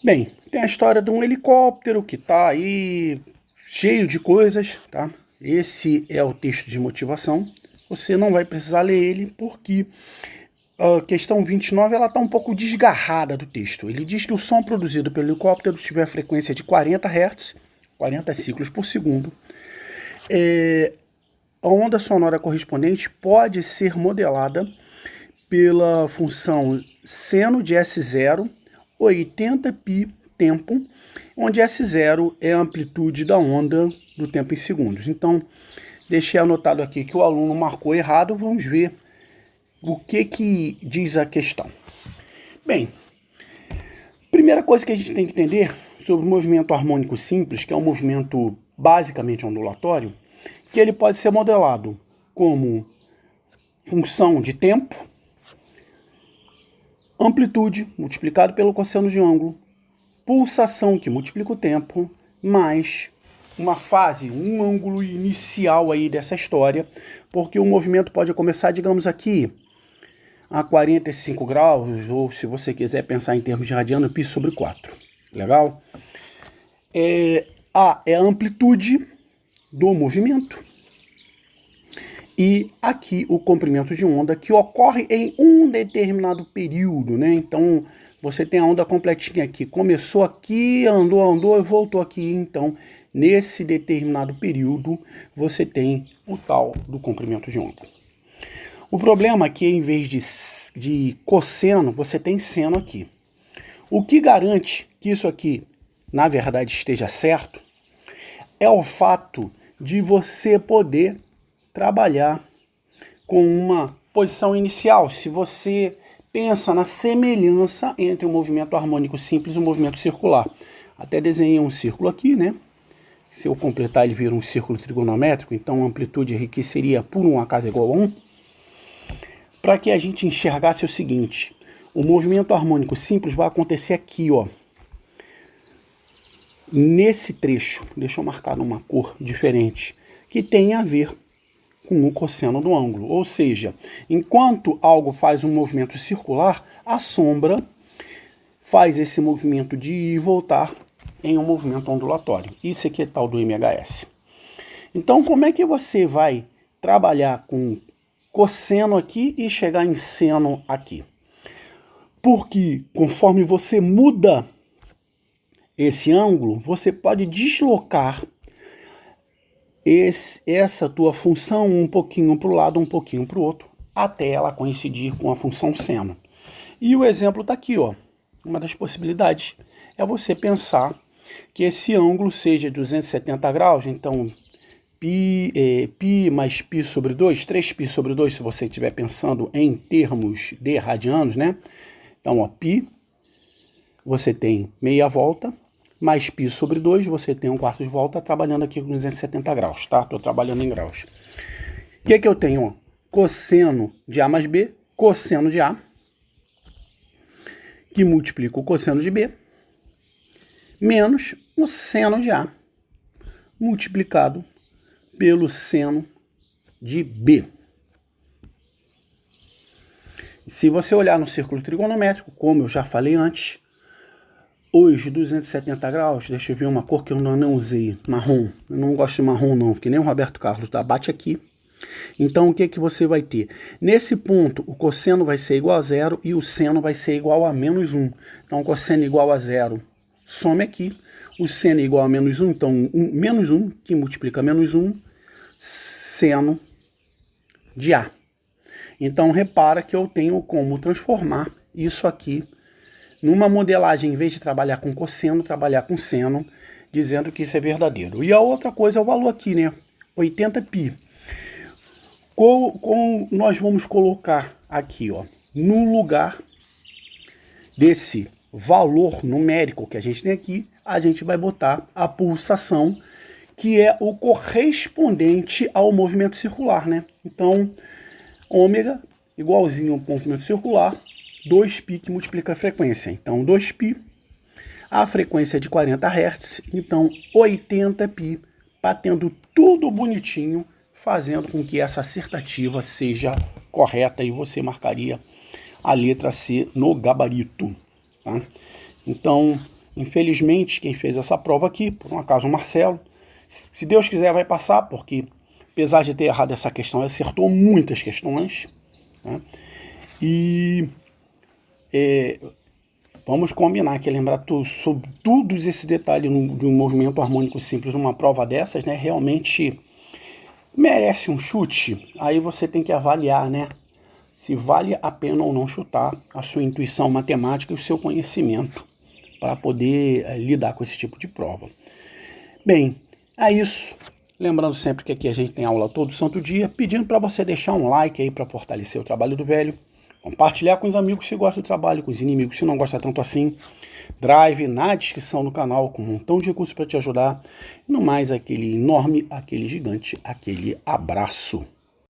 Bem, tem a história de um helicóptero que está aí cheio de coisas, tá? Esse é o texto de motivação. Você não vai precisar ler ele porque a questão 29 ela está um pouco desgarrada do texto. Ele diz que o som produzido pelo helicóptero tiver a frequência de 40 Hz, 40 ciclos por segundo. A onda sonora correspondente pode ser modelada pela função seno de S0, 80π tempo, onde S0 é a amplitude da onda do tempo em segundos. Então, deixei anotado aqui que o aluno marcou errado, vamos ver o que diz a questão. Bem, primeira coisa que a gente tem que entender sobre o movimento harmônico simples, que é um movimento basicamente ondulatório, que ele pode ser modelado como função de tempo, amplitude multiplicado pelo cosseno de ângulo, pulsação que multiplica o tempo, mais uma fase, um ângulo inicial aí dessa história, porque o movimento pode começar, digamos aqui, a 45 graus, ou se você quiser pensar em termos de radiano, π sobre 4. Legal? A é a amplitude do movimento. E aqui o comprimento de onda que ocorre em um determinado período, né? Então você tem a onda completinha aqui. Começou aqui, andou e voltou aqui. Então, nesse determinado período, você tem o tal do comprimento de onda. O problema é que em vez de cosseno, você tem seno aqui. O que garante que isso aqui, na verdade, esteja certo é o fato de você poder trabalhar com uma posição inicial. Se você pensa na semelhança entre o movimento harmônico simples e o movimento circular. Até desenhei um círculo aqui, né? Se eu completar, ele vira um círculo trigonométrico, então a amplitude aqui seria por 1 a casa igual a 1. Para que a gente enxergasse o seguinte, o movimento harmônico simples vai acontecer aqui, ó. Nesse trecho, deixa eu marcar numa cor diferente, que tem a ver com o cosseno do ângulo. Ou seja, enquanto algo faz um movimento circular, a sombra faz esse movimento de ir e voltar em um movimento ondulatório. Isso aqui é tal do MHS. Então, como é que você vai trabalhar com cosseno aqui e chegar em seno aqui? Porque conforme você muda esse ângulo, você pode deslocar essa tua função um pouquinho para o lado, um pouquinho para o outro, até ela coincidir com a função seno. E o exemplo está aqui, ó. Uma das possibilidades é você pensar que esse ângulo seja 270 graus, então π mais π sobre 2, 3π sobre 2, se você estiver pensando em termos de radianos, né? Então, ó, π, você tem meia volta, mais π sobre 2, você tem um quarto de volta, trabalhando aqui com 270 graus, tá? Estou trabalhando em graus. O que eu tenho? Ó? Cosseno de A mais B, cosseno de A, que multiplica o cosseno de B, menos o seno de A, multiplicado pelo seno de B. Se você olhar no círculo trigonométrico, como eu já falei antes, os 270 graus, deixa eu ver uma cor que eu não usei, marrom. Eu não gosto de marrom não, que nem o Roberto Carlos, tá? Bate aqui. Então o que você vai ter? Nesse ponto, o cosseno vai ser igual a zero e o seno vai ser igual a menos 1. Então, cosseno igual a zero, some aqui. O seno é igual a menos 1, então menos 1, que multiplica menos 1, seno de A. Então, repara que eu tenho como transformar isso aqui numa modelagem, em vez de trabalhar com cosseno, trabalhar com seno, dizendo que isso é verdadeiro. E a outra coisa é o valor aqui, né? 80π. Como nós vamos colocar aqui, ó, no lugar desse valor numérico que a gente tem aqui, a gente vai botar a pulsação, que é o correspondente ao movimento circular, né? Então, ômega igualzinho ao movimento circular, 2π que multiplica a frequência. Então, 2π, a frequência é de 40 Hz, então 80π, batendo tudo bonitinho, fazendo com que essa assertativa seja correta e você marcaria a letra C no gabarito. Tá? Então, Infelizmente, quem fez essa prova aqui, por um acaso o Marcelo, se Deus quiser vai passar, porque apesar de ter errado essa questão, ele acertou muitas questões, né? E vamos combinar aqui, lembrar sobre todos esses detalhes de um movimento harmônico simples numa prova dessas, né? Realmente merece um chute. Aí você tem que avaliar, né? Se vale a pena ou não chutar a sua intuição matemática e o seu conhecimento para poder lidar com esse tipo de prova. Bem, é isso. Lembrando sempre que aqui a gente tem aula todo santo dia, pedindo para você deixar um like aí para fortalecer o trabalho do velho, compartilhar com os amigos se gosta do trabalho, com os inimigos se não gosta tanto assim. Drive na descrição do canal com um montão de recursos para te ajudar. E no mais, aquele enorme, aquele gigante, aquele abraço.